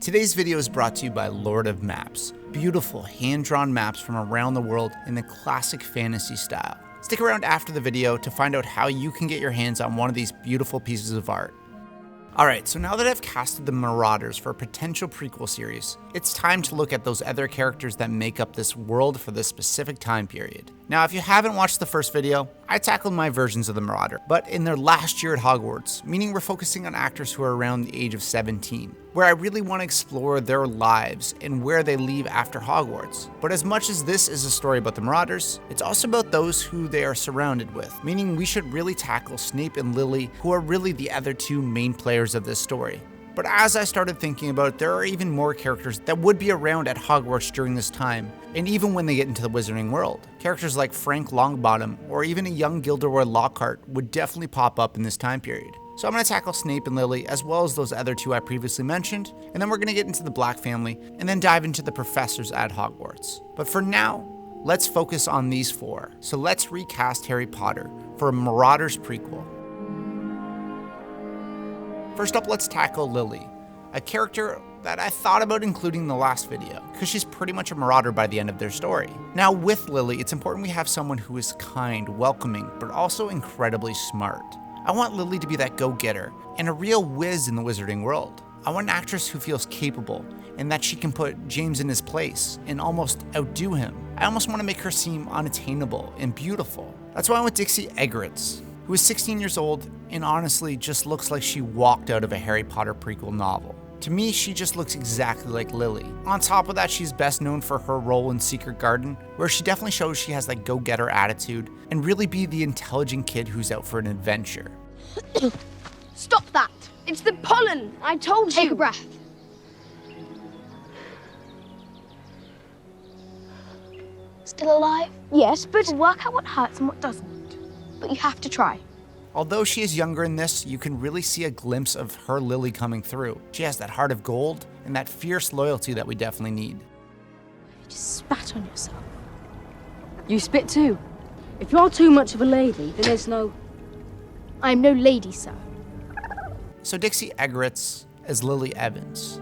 Today's video is brought to you by Lord of Maps. Beautiful hand-drawn maps from around the world in the classic fantasy style. Stick around after the video to find out how you can get your hands on one of these beautiful pieces of art. Alright, so now that I've casted the Marauders for a potential prequel series, it's time to look at those other characters that make up this world for this specific time period. Now, if you haven't watched the first video, I tackled my versions of the Marauder, but in their last year at Hogwarts, meaning we're focusing on actors who are around the age of 17, where I really want to explore their lives and where they leave after Hogwarts. But as much as this is a story about the Marauders, it's also about those who they are surrounded with, meaning we should really tackle Snape and Lily, who are really the other two main players of this story. But as I started thinking about it, there are even more characters that would be around at Hogwarts during this time, and even when they get into the Wizarding world. Characters like Frank Longbottom, or even a young Gilderoy Lockhart would definitely pop up in this time period. So I'm going to tackle Snape and Lily, as well as those other two I previously mentioned, and then we're going to get into the Black family, and then dive into the professors at Hogwarts. But for now, let's focus on these four. So let's recast Harry Potter for a Marauders prequel. First up, let's tackle Lily, a character that I thought about including in the last video, because she's pretty much a marauder by the end of their story. Now with Lily, it's important we have someone who is kind, welcoming, but also incredibly smart. I want Lily to be that go-getter, and a real whiz in the Wizarding world. I want an actress who feels capable, and that she can put James in his place, and almost outdo him. I almost want to make her seem unattainable and beautiful. That's why I went Dixie Eggerichs, who is 16 years old and honestly just looks like she walked out of a Harry Potter prequel novel. To me, she just looks exactly like Lily. On top of that, she's best known for her role in Secret Garden, where she definitely shows she has that go-getter attitude and really be the intelligent kid who's out for an adventure. Stop that! It's the pollen! I told you! Take a breath. Still alive? Yes, but... Work out what hurts and what doesn't. But you have to try. Although she is younger in this, you can really see a glimpse of her Lily coming through. She has that heart of gold and that fierce loyalty that we definitely need. You just spat on yourself. You spit too. If you're too much of a lady, then there's no... I am no lady, sir. So Dixie Eggerichs as Lily Evans.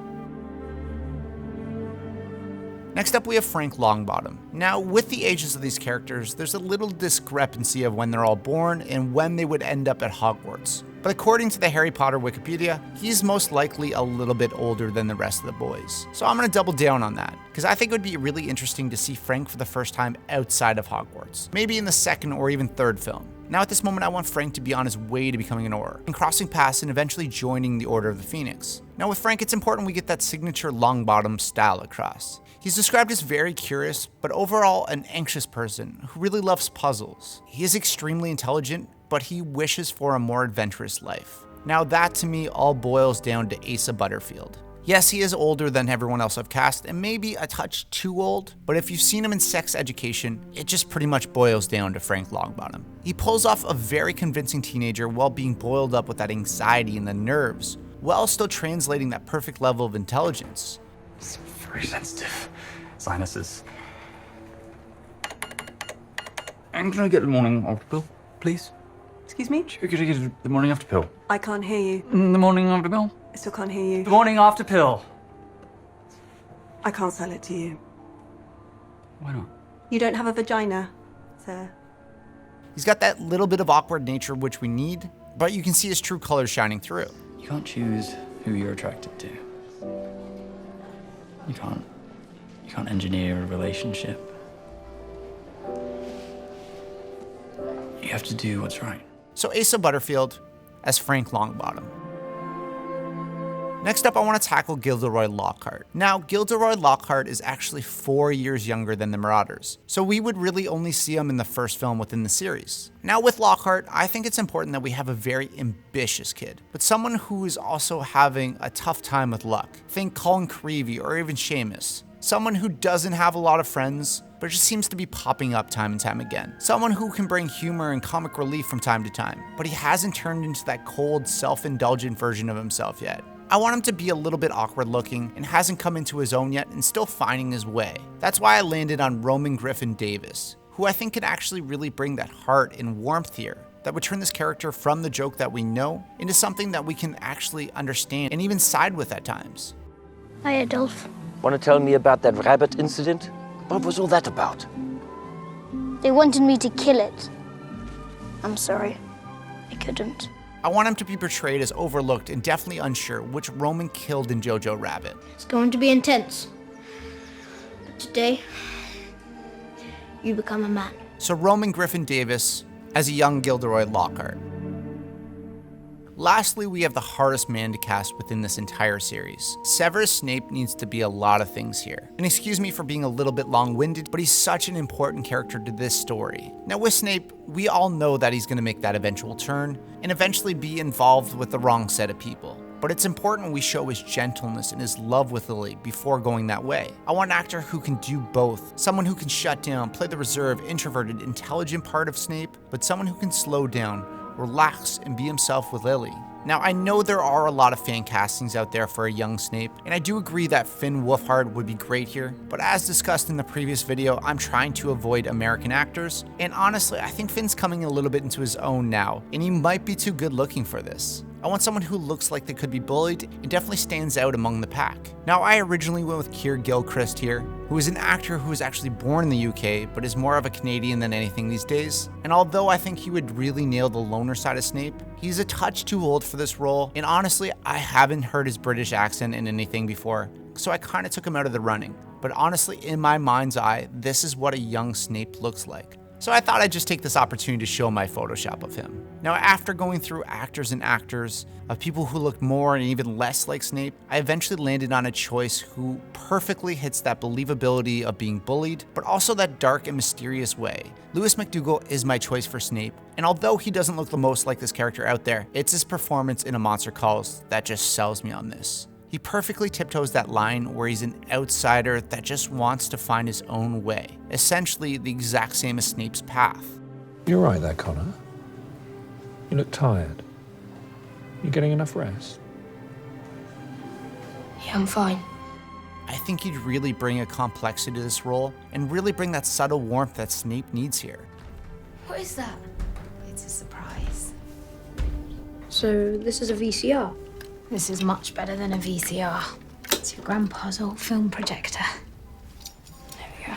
Next up, we have Frank Longbottom. Now, with the ages of these characters, there's a little discrepancy of when they're all born and when they would end up at Hogwarts. But according to the Harry Potter Wikipedia, he's most likely a little bit older than the rest of the boys. So I'm going to double down on that, because I think it would be really interesting to see Frank for the first time outside of Hogwarts, maybe in the second or even third film. Now at this moment, I want Frank to be on his way to becoming an Auror, and crossing paths and eventually joining the Order of the Phoenix. Now with Frank, it's important we get that signature Longbottom style across. He's described as very curious, but overall an anxious person who really loves puzzles. He is extremely intelligent, but he wishes for a more adventurous life. Now that to me all boils down to Asa Butterfield. Yes, he is older than everyone else I've cast, and maybe a touch too old, but if you've seen him in Sex Education, it just pretty much boils down to Frank Longbottom. He pulls off a very convincing teenager while being boiled up with that anxiety and the nerves, while still translating that perfect level of intelligence. It's very sensitive. Sinuses. And can I get the morning after pill, please? Excuse me? Could I get the morning after pill? I can't hear you. The morning after pill? I still can't hear you. The morning after pill. I can't sell it to you. Why not? You don't have a vagina, sir. He's got that little bit of awkward nature which we need, but you can see his true colors shining through. You can't choose who you're attracted to. You can't engineer a relationship. You have to do what's right. So Asa Butterfield as Frank Longbottom. Next up, I want to tackle Gilderoy Lockhart. Now, Gilderoy Lockhart is actually 4 years younger than the Marauders, so we would really only see him in the first film within the series. Now with Lockhart, I think it's important that we have a very ambitious kid, but someone who is also having a tough time with luck. Think Colin Creevey or even Seamus. Someone who doesn't have a lot of friends, but just seems to be popping up time and time again. Someone who can bring humor and comic relief from time to time, but he hasn't turned into that cold, self-indulgent version of himself yet. I want him to be a little bit awkward looking and hasn't come into his own yet and still finding his way. That's why I landed on Roman Griffin Davis, who I think can actually really bring that heart and warmth here that would turn this character from the joke that we know into something that we can actually understand and even side with at times. Hi, Adolf. Want to tell me about that rabbit incident? What was all that about? They wanted me to kill it. I'm sorry. I couldn't. I want him to be portrayed as overlooked and definitely unsure which Roman killed in Jojo Rabbit. It's going to be intense. But today, you become a man. So Roman Griffin Davis as a young Gilderoy Lockhart. Lastly, we have the hardest man to cast within this entire series. Severus Snape needs to be a lot of things here. And excuse me for being a little bit long-winded, but he's such an important character to this story. Now with Snape, we all know that he's going to make that eventual turn and eventually be involved with the wrong set of people. But it's important we show his gentleness and his love with Lily before going that way. I want an actor who can do both. Someone who can shut down, play the reserved, introverted, intelligent part of Snape, but someone who can slow down, relax, and be himself with Lily. Now, I know there are a lot of fan castings out there for a young Snape, and I do agree that Finn Wolfhard would be great here, but as discussed in the previous video, I'm trying to avoid American actors, and honestly, I think Finn's coming a little bit into his own now, and he might be too good looking for this. I want someone who looks like they could be bullied and definitely stands out among the pack. Now, I originally went with Keir Gilchrist here, who is an actor who was actually born in the UK, but is more of a Canadian than anything these days. And although I think he would really nail the loner side of Snape, he's a touch too old for this role, and honestly, I haven't heard his British accent in anything before, so I kind of took him out of the running. But honestly, in my mind's eye, this is what a young Snape looks like. So I thought I'd just take this opportunity to show my Photoshop of him. Now, after going through actors and actors of people who looked more and even less like Snape, I eventually landed on a choice who perfectly hits that believability of being bullied, but also that dark and mysterious way. Lewis McDougall is my choice for Snape, and although he doesn't look the most like this character out there, it's his performance in A Monster Calls that just sells me on this. He perfectly tiptoes that line where he's an outsider that just wants to find his own way. Essentially the exact same as Snape's path. You're right there, Connor. You look tired. You getting enough rest? Yeah, I'm fine. I think he'd really bring a complexity to this role and really bring that subtle warmth that Snape needs here. What is that? It's a surprise. So, this is a VCR? This is much better than a VCR. It's your grandpa's old film projector. There we go.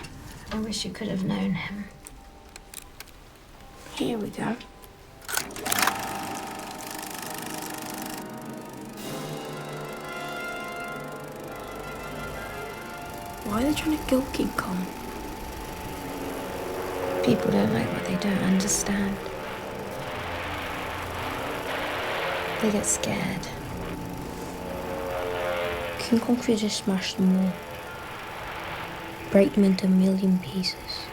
I wish you could have known him. Here we go. Why are they trying to kill King Kong? People don't like what they don't understand. They get scared. King Kong could just smash them all. Break them into a million pieces.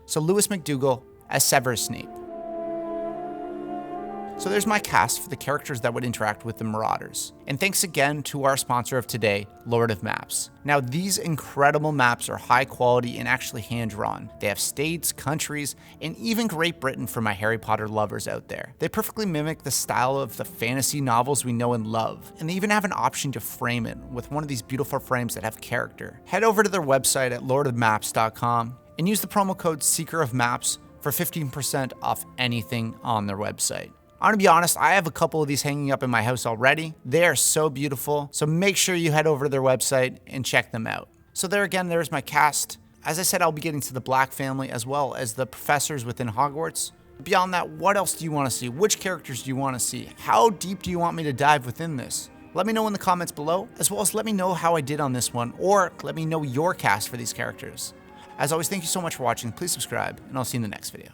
So Lewis McDougall as Severus Snape. So there's my cast for the characters that would interact with the Marauders. And thanks again to our sponsor of today, Lord of Maps. Now these incredible maps are high quality and actually hand-drawn. They have states, countries, and even Great Britain for my Harry Potter lovers out there. They perfectly mimic the style of the fantasy novels we know and love. And they even have an option to frame it with one of these beautiful frames that have character. Head over to their website at lordofmaps.com and use the promo code Seeker of Maps for 15% off anything on their website. I'm gonna be honest, I have a couple of these hanging up in my house already. They are so beautiful, so make sure you head over to their website and check them out. So there again, there's my cast. As I said, I'll be getting to the Black family as well as the professors within Hogwarts. Beyond that, what else do you want to see? Which characters do you want to see? How deep do you want me to dive within this? Let me know in the comments below, as well as let me know how I did on this one, or let me know your cast for these characters. As always, thank you so much for watching. Please subscribe, and I'll see you in the next video.